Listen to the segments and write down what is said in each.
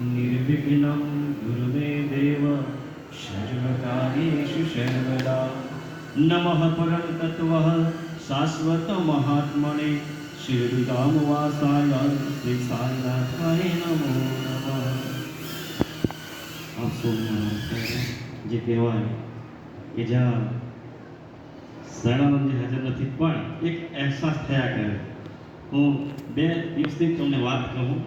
निर्विघ्नं गुरुमे देव सर्वकार्येषु सर्वदा। नमः परं तत्त्वः शाश्वतमहात्मने शिरडिधामवासाय श्री साईनाथाय नमो नमः। आप જે કહેવાય કે જ્યાં શરણાનંદજી હાજર નથી પણ એક અહેસાસ થયા કરે. હું 2 દિવસથી તમને વાત કહું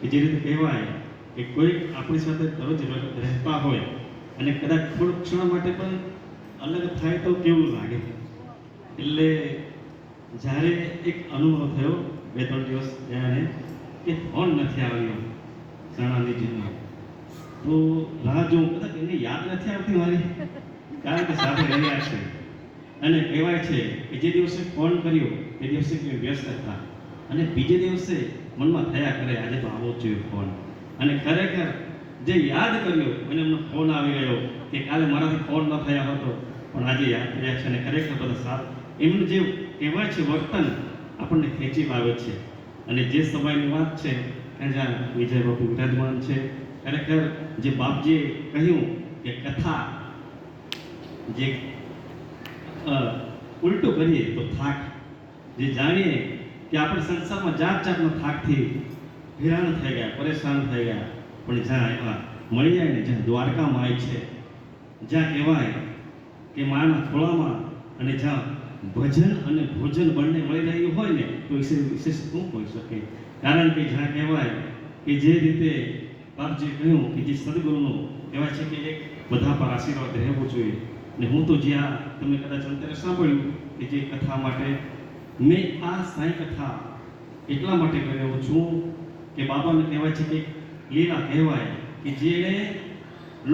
કે જે રીતે કહેવાય કે કોઈ આપણી સાથે દરરોજ રહેતા હોય અને કદાચ થોડું ક્ષણ માટે પણ અલગ થાય તો કેવું લાગે. એટલે જ્યારે એક અનુભવ થયો 2-3 દિવસ ત્યારે કે ફોન નથી આવ્યો શરણાનંદજીનો, તો રાહ જોઉં કદાચ એને યાદ નથી આવતી મારી, કારણ કે સાથે રહ્યા છે. અને કહેવાય છે કે જે દિવસે ફોન કર્યો તે દિવસે વ્યસ્ત હતા અને બીજે દિવસે મનમાં થયા કરે આજે તો આવવો જ જોઈએ ફોન. અને ખરેખર જે યાદ કર્યો અને એમનો ફોન આવી ગયો કે કાલે મારાથી ફોન ન થયા હતો પણ આજે યાદ કર્યા છે. અને ખરેખર બધા સાથ એમનું જે કહેવાય છે વર્તન આપણને ખેંચી લાવે છે. અને જે સમયની વાત છે કે જ્યાં વિજય બાપુ વિરાજમાન છે, ખરેખર જે બાપજીએ કહ્યું કે કથા જે ઉલટું કરીએ તો થાક, જે જાણીએ કે આપણે સંસારમાં જાત જાતના થાકથી હેરાન થઈ ગયા, પરેશાન થઈ ગયા, પણ જ્યાં એવા મળી જાય ને, જ્યાં દ્વારકામાં આવી છે, જ્યાં કહેવાય કે માના ખોળામાં અને જ્યાં ભજન અને ભોજન બંને મળી રહ્યું હોય ને તો વિશેષ શું હોઈ શકે. કારણ કે જ્યાં કહેવાય કે જે રીતે બાપજીએ કહ્યું કે જે સદગુરુનો કહેવાય છે કે એક બધા પર આશીર્વાદ રહેવો જોઈએ. ને હું તો જ્યાં તમે કદાચ અંતરે સાંભળ્યું કે જે કથા માટે મેં આ સાંઈ કથા એટલા માટે કરી રહ્યો છું કે બાબાને કહેવાય છે કે લીલા કહેવાય કે જેણે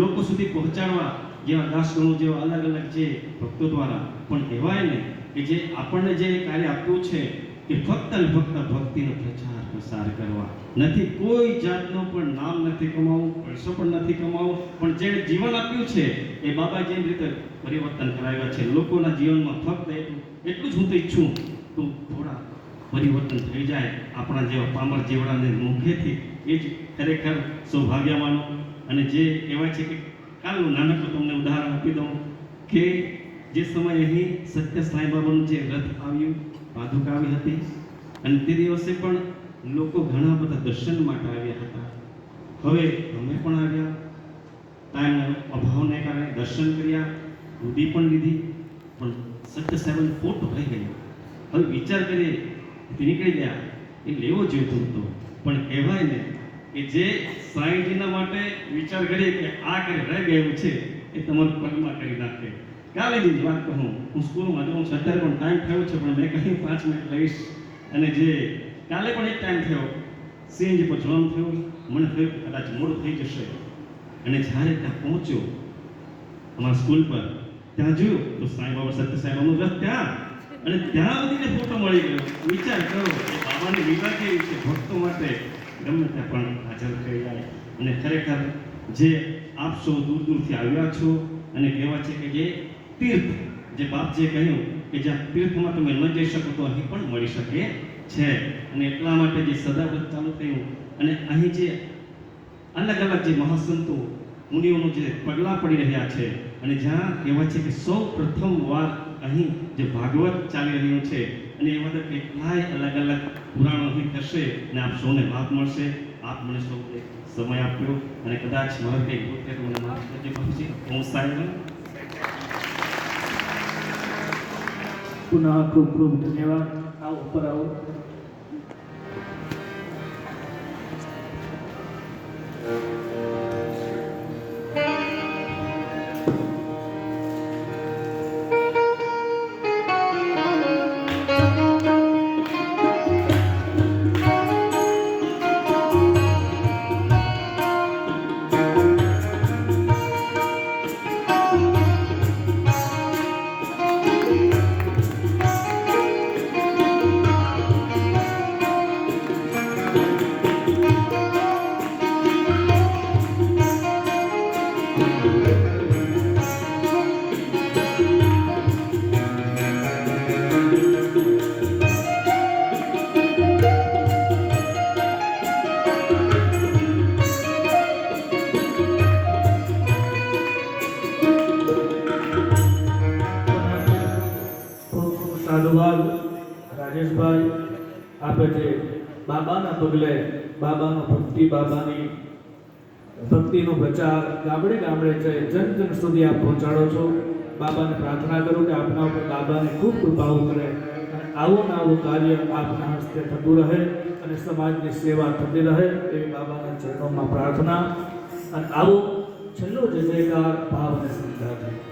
લોકો સુધી પહોંચાડવા જેવા દાસગણો જેવા અલગ અલગ જે ભક્તો દ્વારા પણ કહેવાય ને કે જે આપણને જે કાર્ય આપ્યું છે કે ફક્ત ને ફક્ત ભક્તિનો પ્રચાર પ્રસાર કરવા, નથી કોઈ જાતનો પણ નામ નથી કમાવું, પૈસો પણ નથી કમાવો, પણ જેણે જીવન આપ્યું છે એ બાબા જે રીતે પરિવર્તન કરાવ્યા છે લોકોના જીવનમાં, ફક્ત એટલું જ હું તો ઈચ્છું તો થોડા પરિવર્તન થઈ જાય આપણા જેવા પામર જેવડાને મુખેથી. એ જ ખરેખર સૌભાગ્યમાનો. અને જે કહેવાય છે કે કાલનું નાનકડું તમને ઉદાહરણ આપી દઉં કે જે સમયે અહીં સત્ય સાંઈ બાબાનું જે રથ આવ્યું, પાદુકા આવી હતી અને તે દિવસે પણ લોકો ઘણા બધા દર્શન માટે આવ્યા હતા. હવે અમે પણ આવ્યા, ટાઈમના અભાવને કારણે દર્શન કર્યા, દૂધી પણ લીધી, પણ સત્ય સાહેબનો ફોટો રહી ગયો. હવે વિચાર કરીએ નીકળી ગયા એ લેવો જોઈતો હતો, પણ કહેવાય ને કે જે સાંઈજીના માટે વિચાર કરીએ કે આ કરી રહી ગયું છે એ તમારું પગમાં કરી નાખે. કાલે જ વાત કહું, હું સ્કૂલમાં જાઉં છું, અત્યારે પણ ટાઈમ થયો છે પણ મેં કહ્યું 5 મિનિટ લઈશ. અને જે કાલે પણ એક ટાઈમ થયો, સીએનજી પર જવાનું થયું, મને થયું કે કદાચ મોડું થઈ જશે. અને જ્યારે ત્યાં પહોંચ્યો અમારા સ્કૂલ પર, ત્યાં જોયું તો સાંઈ બાબા સત્ય સાંઈબાબાનું રથ ત્યાં, અને ત્યાં બધીને ફોટો મળી ગયો. વિચાર કરો કે બાબાની લીલા કેવી છે, ભક્તો માટે ગમે ત્યાં પણ હાજર થઈ જાય. અને ખરેખર જે આપ સૌ દૂર દૂરથી આવ્યા છો અને કહેવાય છે કે જે તીર્થ, જે બાપજીએ કહ્યું કે જ્યાં તીર્થમાં તમે ન જઈ શકો તો અહીં પણ મળી શકે છે. અને એટલા માટે જે સદાવ્રત ચાલુ થયું અને અહીં જે અલગ અલગ જે મહાસંતો મુનિઓનું જે પગલાં પડી રહ્યા છે અને જ્યાં કહેવાય છે કે સૌ પ્રથમ વાર અહીં જે ભાગવત ચાલી રહ્યું છે અને એ બધા કેટલાય અલગ અલગ પુરાણો અહીં થશે અને આપ સૌને લાભ મળશે. આપ મને સૌને સમય આપ્યો અને કદાચ મારે કંઈ ભૂલ થાય તો મને માફ કરજો બાપુજી. હું સાહેબ પુનઃ ખૂબ ખૂબ ધન્યવાદ. આવો ઉપર આવો. સાધુવાદ રાજેશભાઈ, આપે જે બાબાના પગલે બાબાનો બાબાની ભક્તિનો પ્રચાર ગામડે ગામડે જન જન સુધી આપ પહોંચાડો છો. બાબાને પ્રાર્થના કરું કે આપના ઉપર બાબાને ખૂબ કૃપાઓ કરે અને આવું ને આવું કાર્ય આપના હસ્તે થતું રહે અને સમાજની સેવા થતી રહે એવી બાબાના ચરણોમાં પ્રાર્થના. અને આવો છેલ્લો જય જયકાર ભાવ અને શ્રદ્ધાથી